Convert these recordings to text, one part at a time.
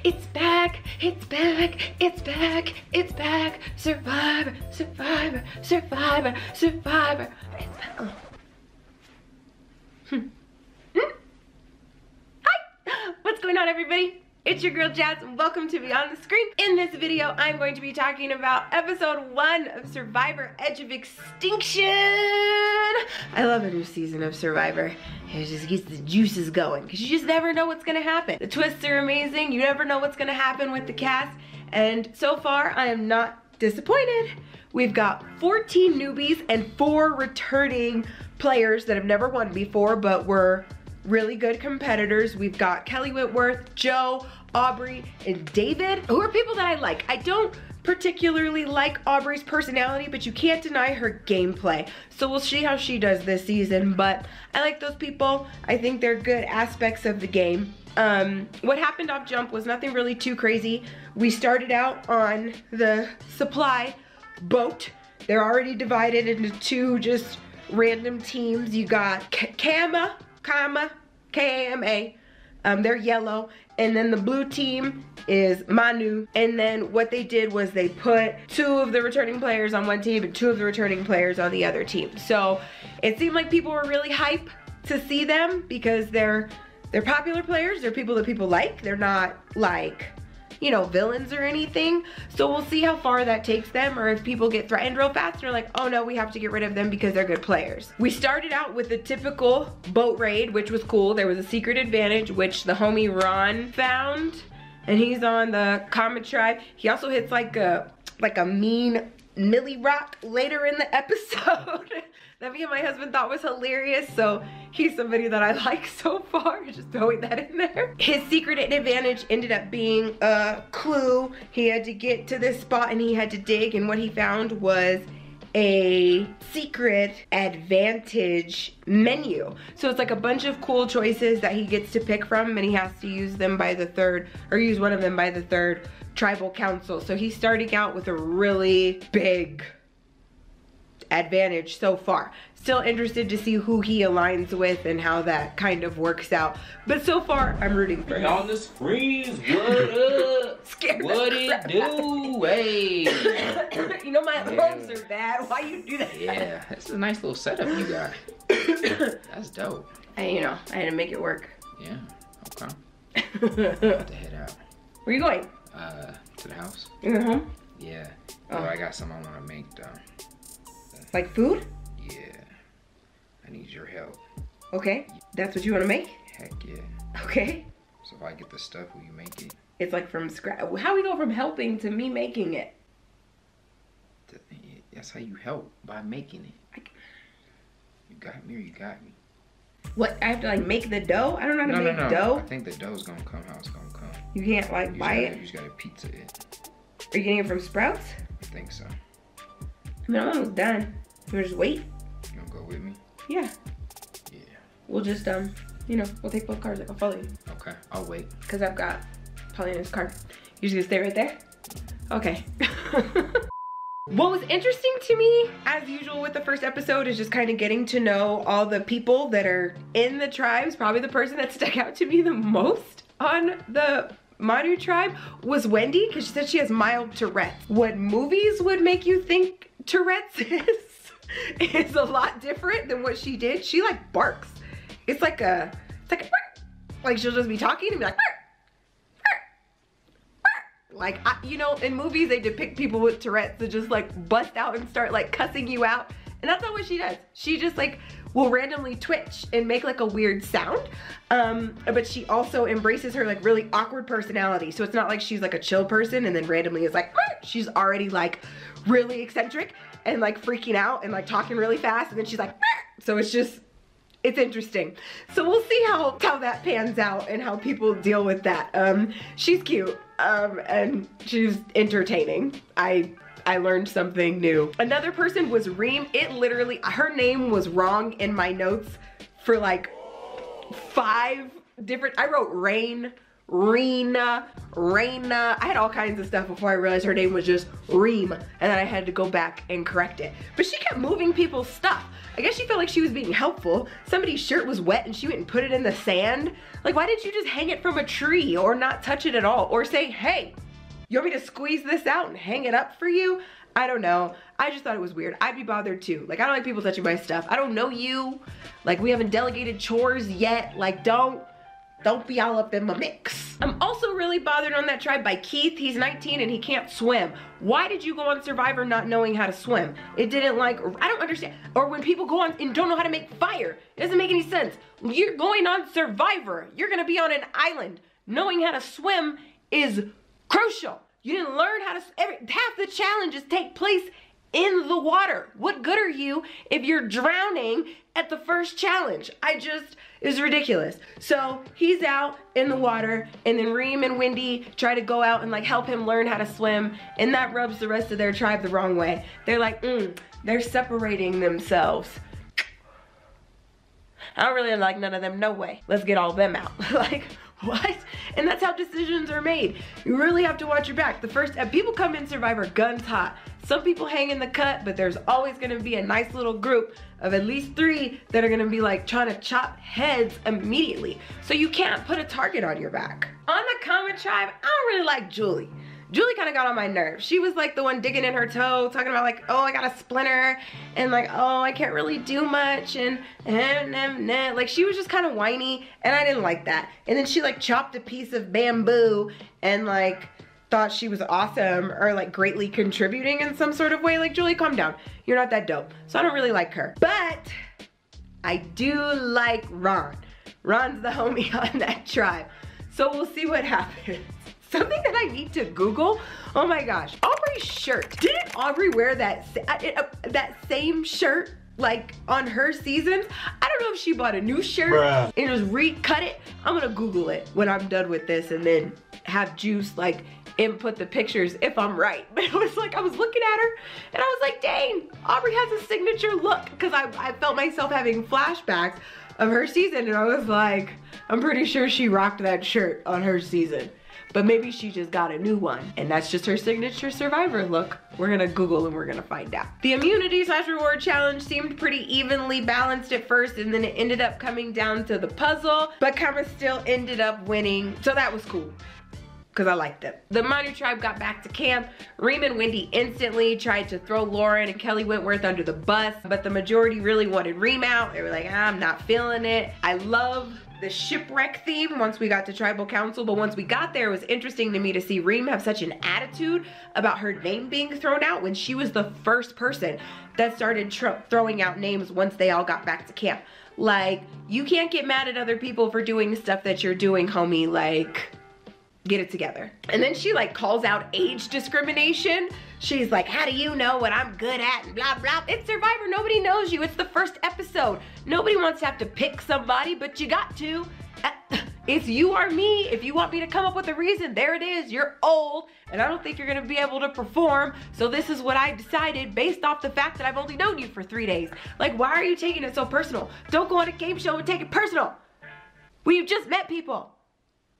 It's back, it's back, it's back, it's back. Survivor, Survivor, Survivor, Survivor. It's back. Oh. Hi, what's going on, everybody? It's your girl Jazz and welcome to Beyond the Screen. In this video, I'm going to be talking about episode 1 of Survivor Edge of Extinction. I love a new season of Survivor. It just gets the juices going because you just never know what's gonna happen. The twists are amazing. You never know what's gonna happen with the cast. And so far, I am not disappointed. We've got 14 newbies and 4 returning players that have never won before, but were really good competitors. We've got Kelly Whitworth, Joe, Aubrey, and David, who are people that I like. I don't particularly like Aubrey's personality, but you can't deny her gameplay. So we'll see how she does this season, but I like those people. I think they're good aspects of the game. What happened off jump was nothing really too crazy. We started out on the supply boat. They're already divided into 2 just random teams. You got Kama, K-A-M-A, they're yellow, and then the blue team is Manu. And then what they did was they put 2 of the returning players on one team and 2 of the returning players on the other team. So it seemed like people were really hyped to see them because they're popular players. They're people that people like. They're not like, you know, villains or anything. So we'll see how far that takes them, or if people get threatened real fast and are like, oh no, we have to get rid of them because they're good players. We started out with the typical boat raid, which was cool. There was a secret advantage, which the homie Ron found, and he's on the Comet tribe. He also hits like a mean Millie rock later in the episode that me and my husband thought was hilarious. So he's somebody that I like so far, just throwing that in there. His secret advantage ended up being a clue. He had to get to this spot and he had to dig, and what he found was a secret advantage menu. So it's like a bunch of cool choices that he gets to pick from, and he has to use them by the 3rd, or use one of them by the 3rd tribal council. So he's starting out with a really big advantage so far. Still interested to see who he aligns with and how that kind of works out. But so far, I'm rooting for him. On the screens, what up? Scared what it do? Hey. You know my arms are bad. Why you do that? Yeah, that's a nice little setup you got. That's dope. I had to make it work. Yeah, okay. About to head out. Where you going? To the house. Mm-hmm. Yeah. Oh, I got something I want to make though. Like food? Yeah. I need your help. Okay. That's what you want to make? Heck yeah. Okay. So if I get the stuff, will you make it? It's like from scratch. How we go from helping to me making it? That's how you help, by making it. You got me or you got me. What? I have to like make the dough? I don't know how to make dough. I think the dough's gonna come how it's gonna come. You can't like buy it? You just gotta pizza it. Are you getting it from Sprouts? I think so. I mean, I'm almost done. You wanna just wait? You gonna go with me? Yeah. Yeah. We'll just, you know, we'll take both cars. Like, I'll follow you. Okay, I'll wait. Because I've got Paulina's card. You just gonna stay right there? Okay. What was interesting to me, as usual with the first episode, is just kind of getting to know all the people that are in the tribes. Probably the person that stuck out to me the most on the Manu tribe was Wendy, because she said she has mild Tourette's. What movies would make you think Tourette's is a lot different than what she did. She like barks. It's like like she'll just be talking and be like, like, you know, in movies they depict people with Tourette's to just like bust out and start like cussing you out, and that's not what she does. She just like will randomly twitch and make like a weird sound, but she also embraces her like really awkward personality. So it's not like she's like a chill person and then randomly is like, she's already like really eccentric and like freaking out and like talking really fast, and then she's like, so it's just, it's interesting. So we'll see how that pans out and how people deal with that. She's cute, and she's entertaining. I learned something new. Another person was Reem. It literally, her name was wrong in my notes for like 5 different, I wrote Rain, Raina. I had all kinds of stuff before I realized her name was just Reem, and then I had to go back and correct it. But she kept moving people's stuff. I guess she felt like she was being helpful. Somebody's shirt was wet and she went and put it in the sand. Like, why didn't you just hang it from a tree or not touch it at all? Or say, hey, you want me to squeeze this out and hang it up for you? I don't know. I just thought it was weird. I'd be bothered too. Like, I don't like people touching my stuff. I don't know you. Like, we haven't delegated chores yet. Like, don't be all up in my mix. I'm also really bothered on that tribe by Keith. He's 19 and he can't swim. Why did you go on Survivor not knowing how to swim? It didn't like, I don't understand. Or when people go on and don't know how to make fire. It doesn't make any sense. You're going on Survivor. You're gonna be on an island. Knowing how to swim is crucial. You didn't learn how to, half the challenges take place in the water. What good are you if you're drowning at the first challenge? It's ridiculous. So he's out in the water, and then Reem and Wendy try to go out and like help him learn how to swim, and that rubs the rest of their tribe the wrong way. They're like, they're separating themselves. I don't really like none of them, no way. Let's get all them out. Like, what? And that's how decisions are made. You really have to watch your back. People come in Survivor guns hot. Some people hang in the cut, but there's always gonna be a nice little group of at least 3 that are gonna be like trying to chop heads immediately. So you can't put a target on your back. On the comment tribe, I don't really like Julie. Julie kind of got on my nerves. She was like the one digging in her toe, talking about like, oh, I got a splinter, and like, oh, I can't really do much, and like she was just kind of whiny, and I didn't like that. And then she like chopped a piece of bamboo and like thought she was awesome or like greatly contributing in some sort of way. Like, Julie, calm down. You're not that dope. So I don't really like her. But I do like Ron. Ron's the homie on that tribe. So we'll see what happens. Something that I need to Google, oh my gosh, Aubrey's shirt. Didn't Aubrey wear that same shirt like on her seasons? I don't know if she bought a new shirt and just recut it. I'm gonna Google it when I'm done with this and then have Juice like input the pictures if I'm right. But it was like, I was looking at her and I was like, dang, Aubrey has a signature look, because I felt myself having flashbacks of her season, and I was like, I'm pretty sure she rocked that shirt on her season. But maybe she just got a new one, and that's just her signature Survivor look. We're gonna Google and we're gonna find out. The immunity/reward challenge seemed pretty evenly balanced at first, and then it ended up coming down to the puzzle, but Kama still ended up winning, so that was cool, because I liked them. The Manu tribe got back to camp. Reem and Wendy instantly tried to throw Lauren and Kelly Wentworth under the bus, but the majority really wanted Reem out. They were like, I'm not feeling it. I love the shipwreck theme once we got to tribal council, but once we got there, it was interesting to me to see Reem have such an attitude about her name being thrown out when she was the first person that started throwing out names once they all got back to camp. Like, you can't get mad at other people for doing the stuff that you're doing, homie. Like, get it together. And then she like calls out age discrimination. She's like, how do you know what I'm good at and blah blah. It's Survivor, nobody knows you. It's the first episode. Nobody wants to have to pick somebody, but you got to. It's you or me. If you want me to come up with a reason, there it is. You're old and I don't think you're gonna be able to perform, so this is what I decided based off the fact that I've only known you for 3 days. Like, why are you taking it so personal? Don't go on a game show and take it personal. We've just met people.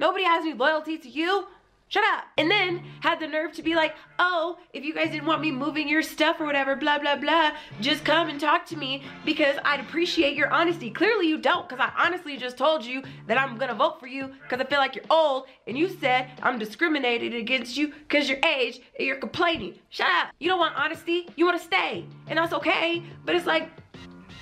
Nobody has any loyalty to you. Shut up. And then had the nerve to be like, oh, if you guys didn't want me moving your stuff or whatever, blah, blah, blah, just come and talk to me because I'd appreciate your honesty. Clearly you don't, because I honestly just told you that I'm gonna vote for you because I feel like you're old, and you said I'm discriminated against you because your age and you're complaining. Shut up. You don't want honesty. You want to stay. And that's okay, but it's like,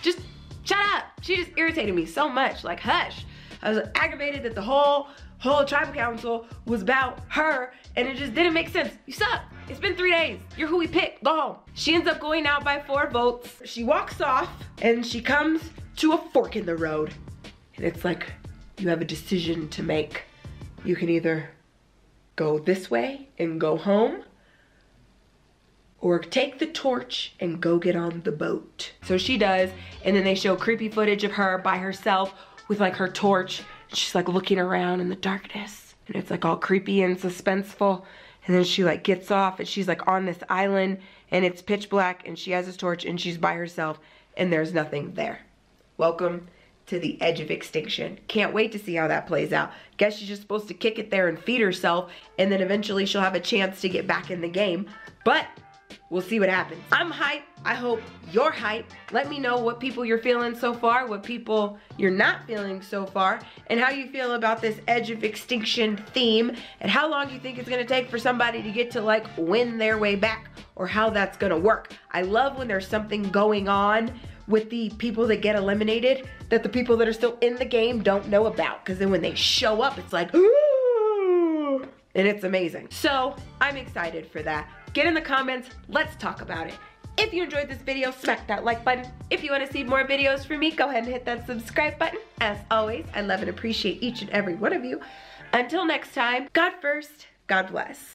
just shut up. She just irritated me so much. Like, hush. I was aggravated that the whole tribal council was about her, and it just didn't make sense. You suck. It's been 3 days. You're who we picked. Go home. She ends up going out by 4 votes. She walks off and she comes to a fork in the road. And it's like, you have a decision to make. You can either go this way and go home, or take the torch and go get on the boat. So she does, and then they show creepy footage of her by herself with like her torch. She's like looking around in the darkness, and it's like all creepy and suspenseful. And then she like gets off and she's like on this island and it's pitch black and she has this torch and she's by herself and there's nothing there. Welcome to the edge of extinction. Can't wait to see how that plays out. Guess she's just supposed to kick it there and feed herself, and then eventually she'll have a chance to get back in the game. But we'll see what happens. I'm hyped. I hope you're hyped. Let me know what people you're feeling so far, what people you're not feeling so far, and how you feel about this edge of extinction theme, and how long you think it's gonna take for somebody to get to like win their way back, or how that's gonna work. I love when there's something going on with the people that get eliminated that the people that are still in the game don't know about, because then when they show up, it's like, ooh, and it's amazing. So I'm excited for that. Get in the comments, let's talk about it. If you enjoyed this video, smack that like button. If you want to see more videos from me, go ahead and hit that subscribe button. As always, I love and appreciate each and every one of you. Until next time, God first, God bless.